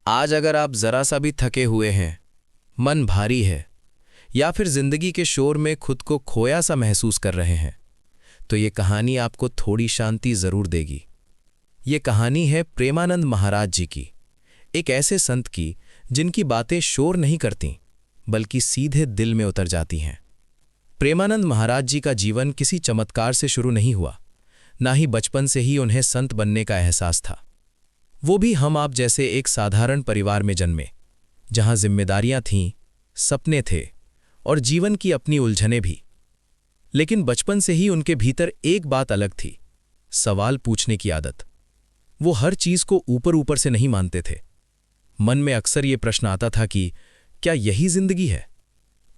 आज अगर आप जरा सा भी थके हुए हैं, मन भारी है या फिर जिंदगी के शोर में खुद को खोया सा महसूस कर रहे हैं, तो ये कहानी आपको थोड़ी शांति जरूर देगी। ये कहानी है प्रेमानंद महाराज जी की, एक ऐसे संत की जिनकी बातें शोर नहीं करती बल्कि सीधे दिल में उतर जाती हैं। प्रेमानंद महाराज जी का जीवन किसी चमत्कार से शुरू नहीं हुआ, ना ही बचपन से ही उन्हें संत बनने का एहसास था। वो भी हम आप जैसे एक साधारण परिवार में जन्मे, जहां जिम्मेदारियां थीं, सपने थे और जीवन की अपनी उलझनें भी। लेकिन बचपन से ही उनके भीतर एक बात अलग थी, सवाल पूछने की आदत। वो हर चीज को ऊपर ऊपर से नहीं मानते थे। मन में अक्सर ये प्रश्न आता था कि क्या यही जिंदगी है?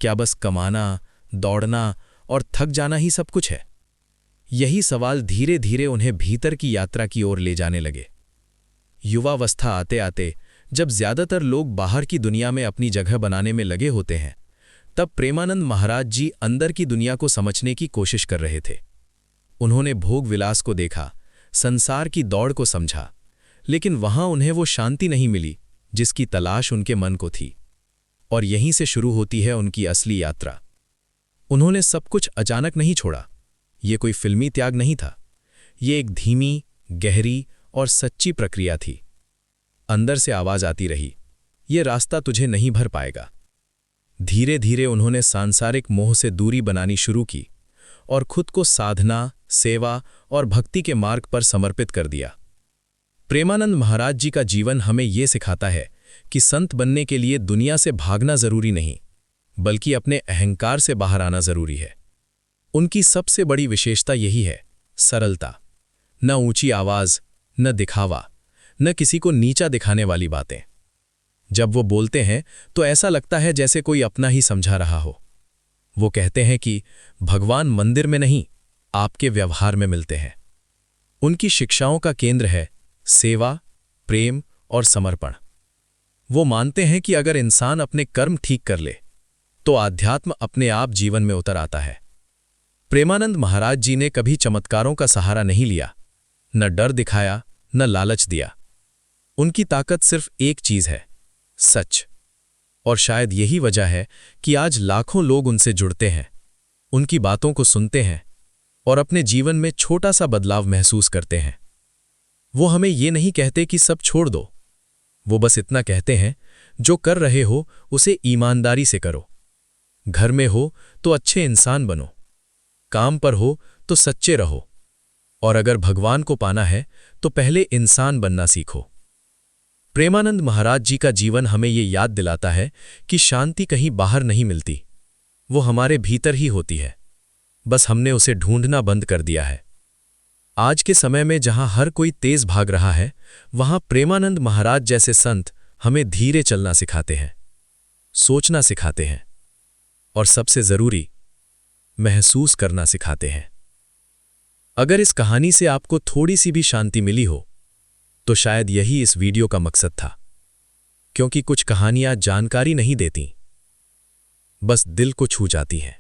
क्या बस कमाना, दौड़ना और थक जाना ही सब कुछ है? यही सवाल धीरे धीरे उन्हें भीतर की यात्रा की ओर ले जाने लगे। युवावस्था आते आते जब ज्यादातर लोग बाहर की दुनिया में अपनी जगह बनाने में लगे होते हैं, तब प्रेमानंद महाराज जी अंदर की दुनिया को समझने की कोशिश कर रहे थे। उन्होंने भोग विलास को देखा, संसार की दौड़ को समझा, लेकिन वहां उन्हें वो शांति नहीं मिली जिसकी तलाश उनके मन को थी। और यहीं से शुरू होती है उनकी असली यात्रा। उन्होंने सब कुछ अचानक नहीं छोड़ा। ये कोई फिल्मी त्याग नहीं था, ये एक धीमी, गहरी और सच्ची प्रक्रिया थी। अंदर से आवाज आती रही, ये रास्ता तुझे नहीं भर पाएगा। धीरे धीरे उन्होंने सांसारिक मोह से दूरी बनानी शुरू की और खुद को साधना, सेवा और भक्ति के मार्ग पर समर्पित कर दिया। प्रेमानंद महाराज जी का जीवन हमें ये सिखाता है कि संत बनने के लिए दुनिया से भागना जरूरी नहीं, बल्कि अपने अहंकार से बाहर आना जरूरी है। उनकी सबसे बड़ी विशेषता यही है, सरलता। न ऊंची आवाज, न दिखावा, न किसी को नीचा दिखाने वाली बातें। जब वो बोलते हैं तो ऐसा लगता है जैसे कोई अपना ही समझा रहा हो। वो कहते हैं कि भगवान मंदिर में नहीं, आपके व्यवहार में मिलते हैं। उनकी शिक्षाओं का केंद्र है सेवा, प्रेम और समर्पण। वो मानते हैं कि अगर इंसान अपने कर्म ठीक कर ले तो आध्यात्म अपने आप जीवन में उतर आता है। प्रेमानंद महाराज जी ने कभी चमत्कारों का सहारा नहीं लिया, न डर दिखाया, न लालच दिया। उनकी ताकत सिर्फ एक चीज है, सच। और शायद यही वजह है कि आज लाखों लोग उनसे जुड़ते हैं, उनकी बातों को सुनते हैं और अपने जीवन में छोटा सा बदलाव महसूस करते हैं। वो हमें ये नहीं कहते कि सब छोड़ दो, वो बस इतना कहते हैं, जो कर रहे हो उसे ईमानदारी से करो। घर में हो तो अच्छे इंसान बनो, काम पर हो तो सच्चे रहो, और अगर भगवान को पाना है तो पहले इंसान बनना सीखो। प्रेमानंद महाराज जी का जीवन हमें ये याद दिलाता है कि शांति कहीं बाहर नहीं मिलती, वो हमारे भीतर ही होती है, बस हमने उसे ढूंढना बंद कर दिया है। आज के समय में जहां हर कोई तेज भाग रहा है, वहां प्रेमानंद महाराज जैसे संत हमें धीरे चलना सिखाते हैं, सोचना सिखाते हैं और सबसे जरूरी, महसूस करना सिखाते हैं। अगर इस कहानी से आपको थोड़ी सी भी शांति मिली हो, तो शायद यही इस वीडियो का मकसद था, क्योंकि कुछ कहानियां जानकारी नहीं देती, बस दिल को छू जाती हैं।